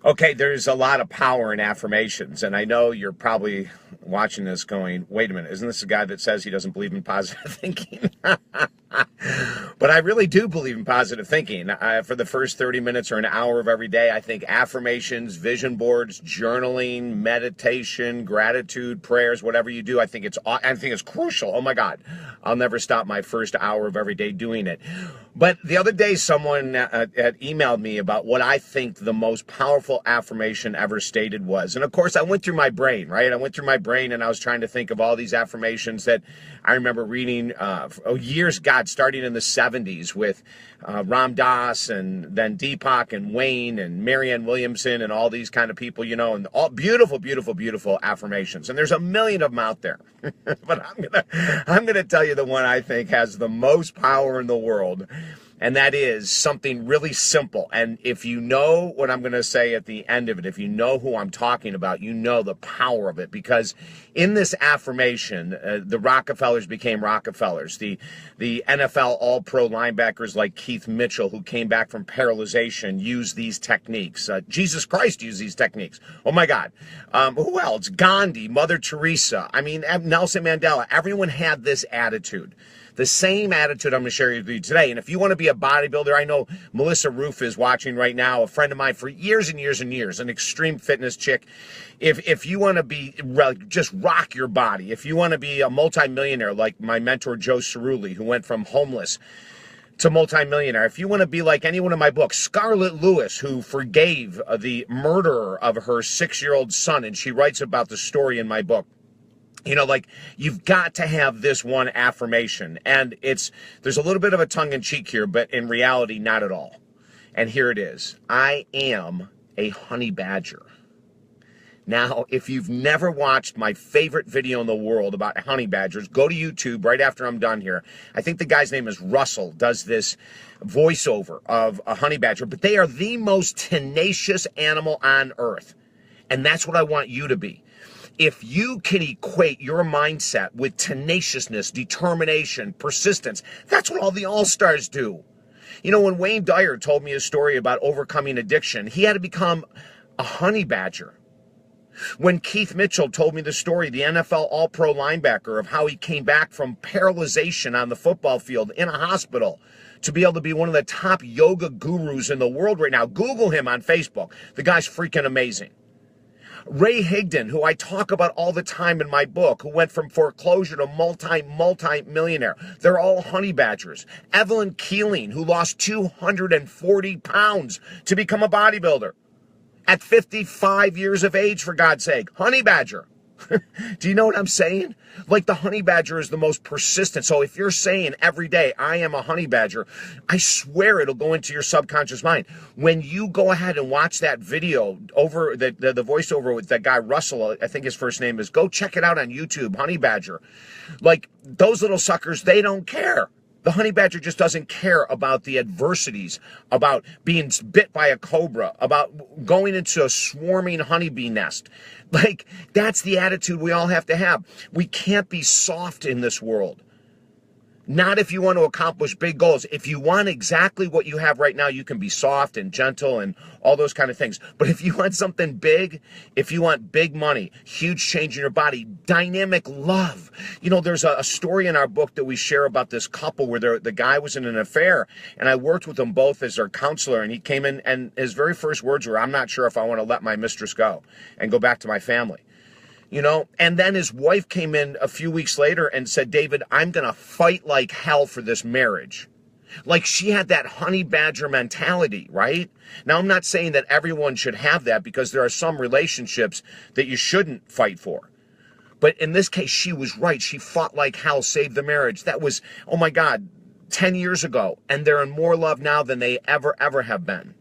Okay, there's a lot of power in affirmations, and I know you're probably watching this going, wait a minute, isn't this a guy that says he doesn't believe in positive thinking? But I really do believe in positive thinking. For the first 30 minutes or an hour of every day, I think affirmations, vision boards, journaling, meditation, gratitude, prayers, whatever you do, I think it's crucial. Oh my God, I'll never stop my first hour of every day doing it. But the other day, someone had emailed me about what I think the most powerful affirmation ever stated was. And of course, I went through my brain, right? I went through my brain and I was trying to think of all these affirmations that I remember reading years, God, starting in the 70s with Ram Dass and then Deepak and Wayne and Marianne Williamson and all these kind of people, you know, and all beautiful, beautiful, beautiful affirmations. And there's a million of them out there. But I'm gonna tell you the one I think has the most power in the world. And that is something really simple. And if you know what I'm going to say at the end of it, if you know who I'm talking about, you know the power of it. Because in this affirmation, the Rockefellers became Rockefellers. The NFL all-pro linebackers like Keith Mitchell, who came back from paralyzation, used these techniques. Jesus Christ used these techniques. Oh, my God. Who else? Gandhi, Mother Teresa. I mean, Nelson Mandela. Everyone had this attitude. The same attitude I'm going to share with you today. And if you want to be a bodybuilder, I know Melissa Roof is watching right now, a friend of mine for years and years and years, an extreme fitness chick. If you want to be, just rock your body, if you want to be a multimillionaire like my mentor Joe Cerulli, who went from homeless to multimillionaire, if you want to be like anyone in my book, Scarlett Lewis, who forgave the murderer of her 6-year-old son, and she writes about the story in my book. You know, like, you've got to have this one affirmation. And there's a little bit of a tongue-in-cheek here, but in reality, not at all. And here it is. I am a honey badger. Now, if you've never watched my favorite video in the world about honey badgers, go to YouTube right after I'm done here. I think the guy's name is Russell, does this voiceover of a honey badger. But they are the most tenacious animal on earth. And that's what I want you to be. If you can equate your mindset with tenaciousness, determination, persistence, that's what all the all-stars do. You know, when Wayne Dyer told me a story about overcoming addiction, he had to become a honey badger. When Keith Mitchell told me the story, the NFL all-pro linebacker, of how he came back from paralyzation on the football field in a hospital to be able to be one of the top yoga gurus in the world right now. Google him on Facebook. The guy's freaking amazing. Ray Higdon, who I talk about all the time in my book, who went from foreclosure to multi-millionaire. They're all honey badgers. Evelyn Keeling, who lost 240 pounds to become a bodybuilder at 55 years of age, for God's sake. Honey badger. Do you know what I'm saying? Like, the honey badger is the most persistent. So if you're saying every day, I am a honey badger, I swear it'll go into your subconscious mind. When you go ahead and watch that video over the voiceover with that guy, Russell, I think his first name is, go check it out on YouTube, honey badger. Like, those little suckers, they don't care. The honey badger just doesn't care about the adversities, about being bit by a cobra, about going into a swarming honeybee nest. Like, that's the attitude we all have to have. We can't be soft in this world. Not if you want to accomplish big goals. If you want exactly what you have right now, you can be soft and gentle and all those kind of things. But if you want something big, if you want big money, huge change in your body, dynamic love. You know, there's a story in our book that we share about this couple where the guy was in an affair, and I worked with them both as their counselor, and he came in, and his very first words were, I'm not sure if I want to let my mistress go and go back to my family. You know, and then his wife came in a few weeks later and said, David, I'm going to fight like hell for this marriage. Like, she had that honey badger mentality, right? Now, I'm not saying that everyone should have that, because there are some relationships that you shouldn't fight for. But in this case, she was right. She fought like hell, saved the marriage. That was, oh my God, 10 years ago. And they're in more love now than they ever have been.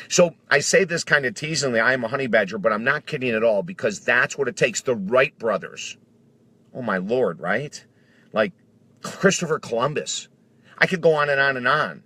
So I say this kind of teasingly, I am a honey badger, but I'm not kidding at all, because that's what it takes. The Wright brothers. Oh my Lord, right? Like Christopher Columbus. I could go on and on and on.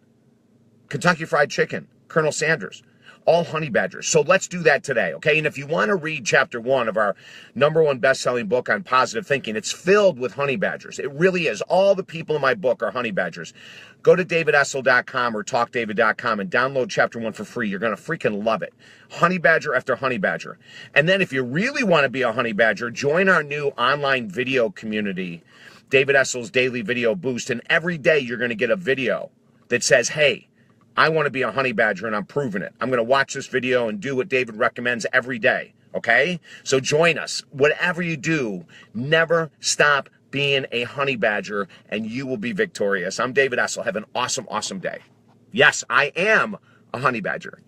Kentucky Fried Chicken, Colonel Sanders. all honey badgers. So let's do that today, okay? And if you want to read chapter 1 of our #1 best-selling book on positive thinking, it's filled with honey badgers. It really is. All the people in my book are honey badgers. Go to davidessel.com or talkdavid.com and download chapter 1 for free. You're going to freaking love it. Honey badger after honey badger. And then if you really want to be a honey badger, join our new online video community, David Essel's Daily Video Boost. And every day you're going to get a video that says, hey, I want to be a honey badger and I'm proving it. I'm going to watch this video and do what David recommends every day, okay? So join us. Whatever you do, never stop being a honey badger and you will be victorious. I'm David Essel. Have an awesome, awesome day. Yes, I am a honey badger.